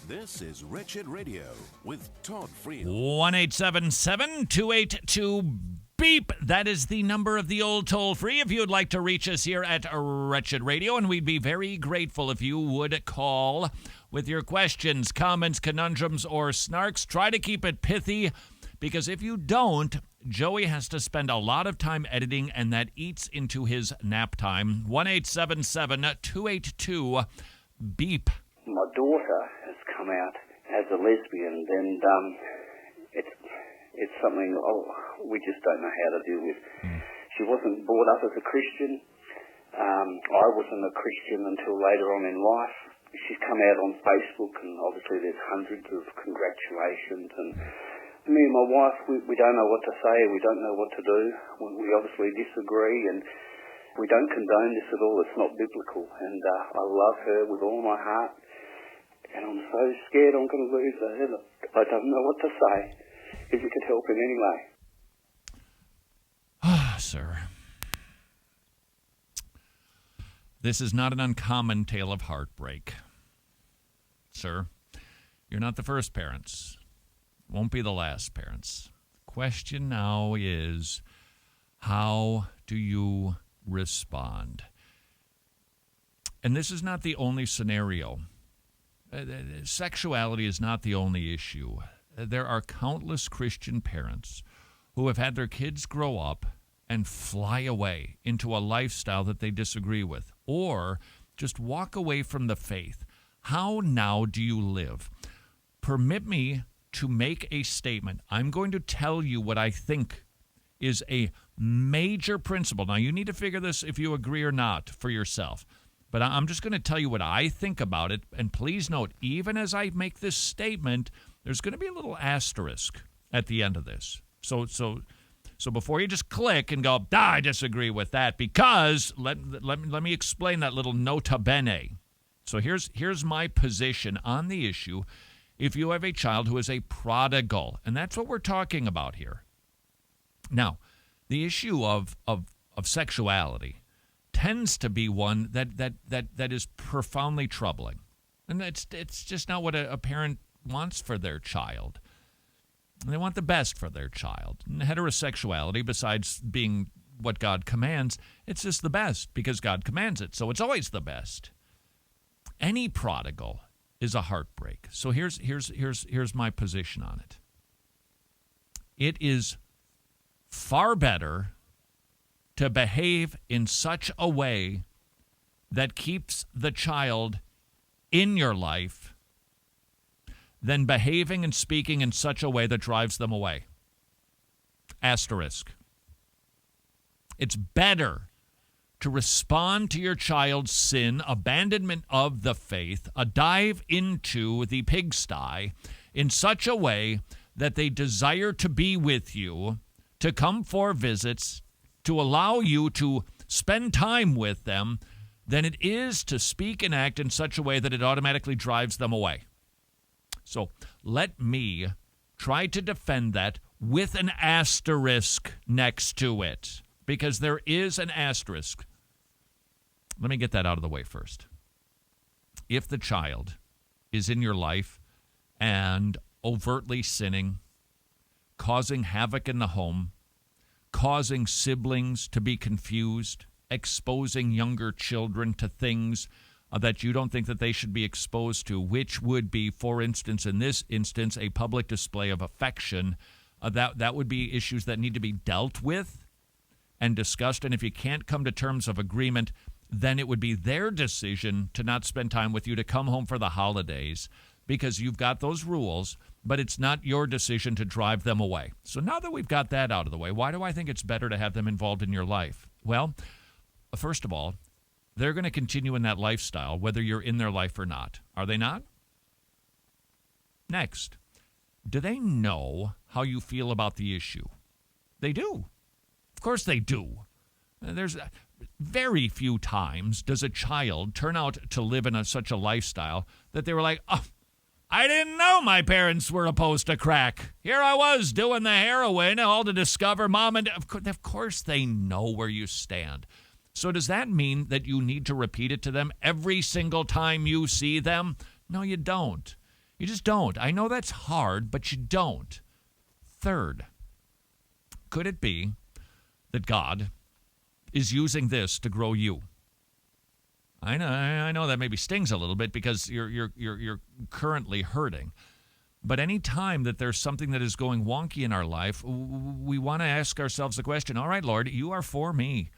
This is Wretched Radio with Todd Friel. 1-877-282-BEEP. That is the number of the old toll-free if you'd like to reach us here at Wretched Radio, and we'd be very grateful if you would call with your questions, comments, conundrums, or snarks. Try to keep it pithy, because if you don't, Joey has to spend a lot of time editing, and that eats into his nap time. 1-877-282-BEEP. My daughter has come out as a lesbian, and it's something we just don't know how to deal with. She wasn't brought up as a Christian. I wasn't a Christian until later on in life. She's come out on Facebook, and obviously there's hundreds of congratulations. And me and my wife, we don't know what to say. We don't know what to do. We obviously disagree, and we don't condone this at all. It's not biblical. And I love her with all my heart. And I'm so scared I'm going to lose her. I don't know what to say. If you could help in any way. Ah, sir. This is not an uncommon tale of heartbreak. Sir, you're not the first parents. Won't be the last parents. The question now is, how do you respond? And this is not the only scenario. Sexuality is not the only issue. There are countless Christian parents who have had their kids grow up and fly away into a lifestyle that they disagree with, or just walk away from the faith. How now do you live? Permit me to make a statement. I'm going to tell you what I think is a major principle. Now, you need to figure this, if you agree or not, for yourself. But I'm just going to tell you what I think about it. And please note, even as I make this statement, there's going to be a little asterisk at the end of this. So before you just click and go, I disagree with that, because let me explain that little nota bene. So here's my position on the issue. If you have a child who is a prodigal, and that's what we're talking about here. Now, the issue of sexuality tends to be one that is profoundly troubling. And it's just not what a parent wants for their child. They want the best for their child. And heterosexuality, besides being what God commands, it's just the best because God commands it. So it's always the best. Any prodigal is a heartbreak. So here's my position on it. It is far better to behave in such a way that keeps the child in your life than behaving and speaking in such a way that drives them away. Asterisk. It's better to respond to your child's sin, abandonment of the faith, a dive into the pigsty in such a way that they desire to be with you, to come for visits, to allow you to spend time with them, than it is to speak and act in such a way that it automatically drives them away. So let me try to defend that with an asterisk next to it, because there is an asterisk. Let me get that out of the way first. If the child is in your life and overtly sinning, causing havoc in the home, causing siblings to be confused, exposing younger children to things that you don't think that they should be exposed to, which would be, for instance, in this instance, a public display of affection, that would be issues that need to be dealt with and discussed. And if you can't come to terms of agreement, then it would be their decision to not spend time with you, to come home for the holidays, because you've got those rules, but it's not your decision to drive them away. So now that we've got that out of the way, why do I think it's better to have them involved in your life? Well, first of all, they're going to continue in that lifestyle, whether you're in their life or not. Are they not? Next, do they know how you feel about the issue? They do. Of course they do. There's very few times does a child turn out to live in such a lifestyle that they were like, oh, I didn't know my parents were opposed to crack. Here I was doing the heroin, all to discover mom and dad. Of course they know where you stand. So does that mean that you need to repeat it to them every single time you see them? No, you don't. You just don't. I know that's hard, but you don't. Third, could it be that God is using this to grow you? I know that maybe stings a little bit because you're currently hurting. But any time that there's something that is going wonky in our life, we want to ask ourselves the question, all right, Lord, you are for me.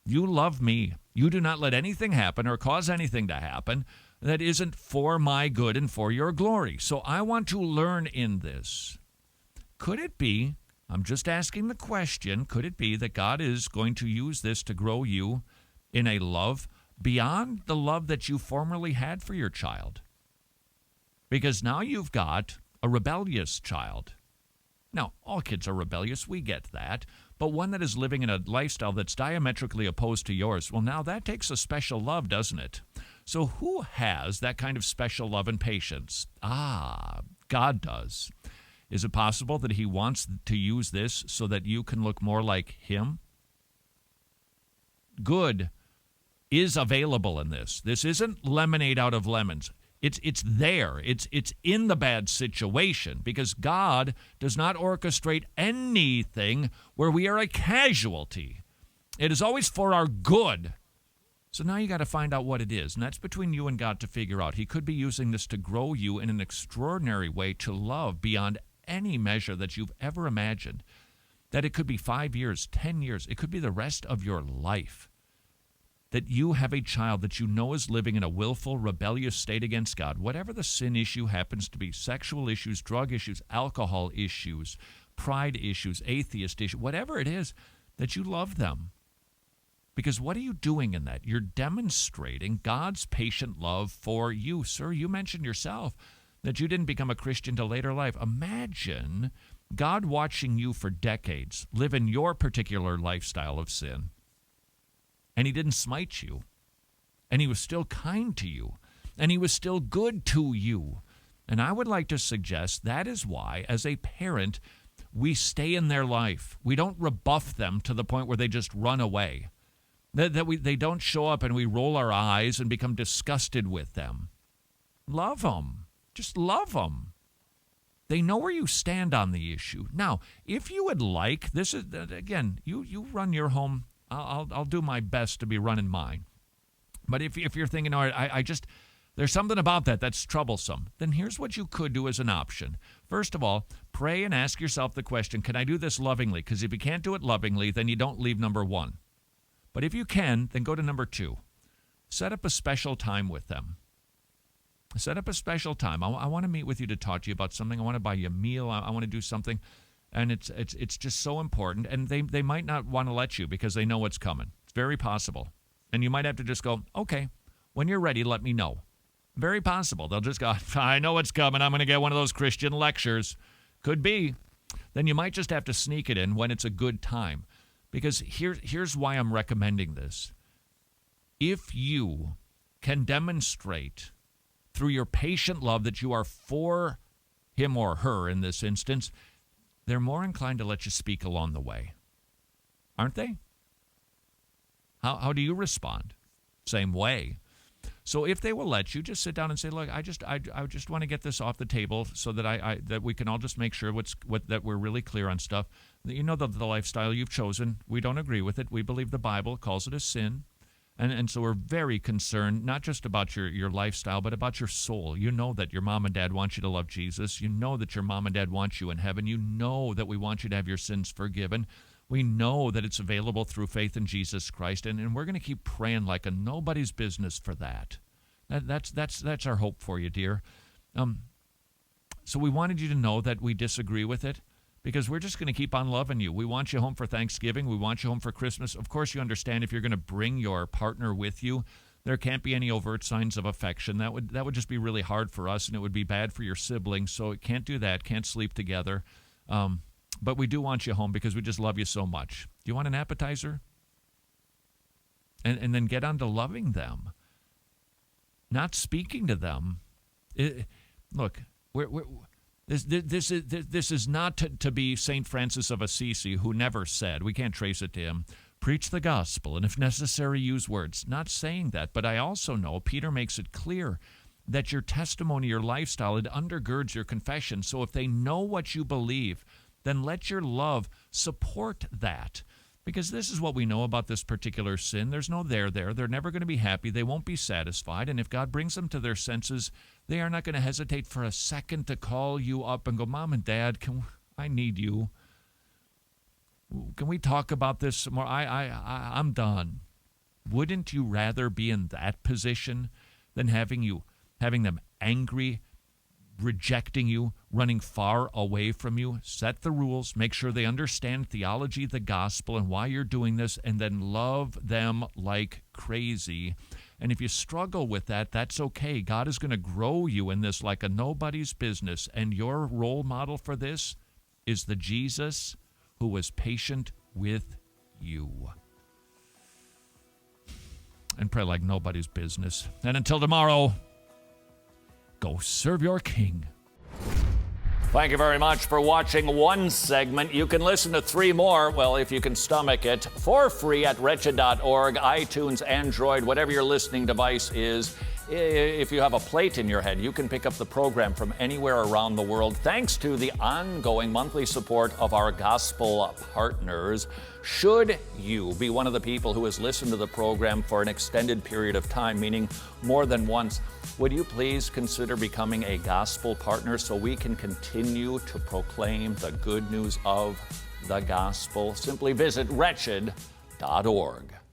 You love me. You do not let anything happen or cause anything to happen that isn't for my good and for your glory. So I want to learn in this. Could it be, I'm just asking the question, could it be that God is going to use this to grow you in a love beyond the love that you formerly had for your child? Because now you've got a rebellious child. Now, all kids are rebellious, we get that, but one that is living in a lifestyle that's diametrically opposed to yours, well, now that takes a special love, doesn't it? So who has that kind of special love and patience? God does. Is it possible that he wants to use this so that you can look more like him? Good is available in this. This isn't lemonade out of lemons. It's there. It's in the bad situation because God does not orchestrate anything where we are a casualty. It is always for our good. So now you got to find out what it is, and that's between you and God to figure out. He could be using this to grow you in an extraordinary way to love beyond any measure that you've ever imagined. That it could be 5 years, 10 years. It could be the rest of your life. That you have a child that you know is living in a willful, rebellious state against God, whatever the sin issue happens to be, sexual issues, drug issues, alcohol issues, pride issues, atheist issues, whatever it is, that you love them. Because what are you doing in that? You're demonstrating God's patient love for you. Sir, you mentioned yourself that you didn't become a Christian till later life. Imagine God watching you for decades live in your particular lifestyle of sin. And he didn't smite you. And he was still kind to you. And he was still good to you. And I would like to suggest that is why, as a parent, we stay in their life. We don't rebuff them to the point where they just run away. They don't show up and we roll our eyes and become disgusted with them. Love them. Just love them. They know where you stand on the issue. Now, if you would like, this is, again, you run your home. I'll do my best to be running mine. But if you're thinking, all right, there's something about that's troublesome, then here's what you could do as an option. First of all, pray and ask yourself the question, can I do this lovingly? Because if you can't do it lovingly, then you don't leave number one. But if you can, then go to number two. Set up a special time with them. Set up a special time. I want to meet with you to talk to you about something. I want to buy you a meal. I want to do something. And it's just so important. And they might not want to let you because they know what's coming. It's very possible. And you might have to just go, okay, when you're ready, let me know. Very possible. They'll just go, I know what's coming. I'm going to get one of those Christian lectures. Could be. Then you might just have to sneak it in when it's a good time. Because here's why I'm recommending this. If you can demonstrate through your patient love that you are for him or her in this instance, they're more inclined to let you speak along the way. Aren't they? How do you respond? Same way. So if they will let you, just sit down and say, look, I just want to get this off the table so that that we can all just make sure that we're really clear on stuff. You know the lifestyle you've chosen. We don't agree with it. We believe the Bible calls it a sin. And so we're very concerned, not just about your lifestyle, but about your soul. You know that your mom and dad want you to love Jesus. You know that your mom and dad want you in heaven. You know that we want you to have your sins forgiven. We know that it's available through faith in Jesus Christ. And we're going to keep praying like a nobody's business for that. That's our hope for you, dear. So we wanted you to know that we disagree with it. Because we're just going to keep on loving you. We want you home for Thanksgiving. We want you home for Christmas. Of course, you understand if you're going to bring your partner with you, there can't be any overt signs of affection. That would just be really hard for us, and it would be bad for your siblings. So it can't do that. Can't sleep together. But we do want you home because we just love you so much. Do you want an appetizer? And then get on to loving them, not speaking to them. Look, This is not to be St. Francis of Assisi, who never said, we can't trace it to him, preach the gospel, and if necessary, use words. Not saying that, but I also know Peter makes it clear that your testimony, your lifestyle, it undergirds your confession. So if they know what you believe, then let your love support that. Because this is what we know about this particular sin. There's no there there. They're never going to be happy. They won't be satisfied. And if God brings them to their senses, they are not going to hesitate for a second to call you up and go, Mom and Dad, I need you. Can we talk about this some more? I'm done. Wouldn't you rather be in that position than having them angry, rejecting you, running far away from you? Set the rules, make sure they understand theology, the gospel, and why you're doing this, and then love them like crazy. And if you struggle with that, that's okay. God is going to grow you in this like a nobody's business, and your role model for this is the Jesus who was patient with you. And pray like nobody's business. And until tomorrow, go serve your King. Thank you very much for watching one segment. You can listen to 3 more, well, if you can stomach it, for free at wretched.org, iTunes, Android, whatever your listening device is. If you have a plate in your head, you can pick up the program from anywhere around the world, thanks to the ongoing monthly support of our gospel partners. Should you be one of the people who has listened to the program for an extended period of time, meaning more than once, would you please consider becoming a gospel partner so we can continue to proclaim the good news of the gospel? Simply visit wretched.org.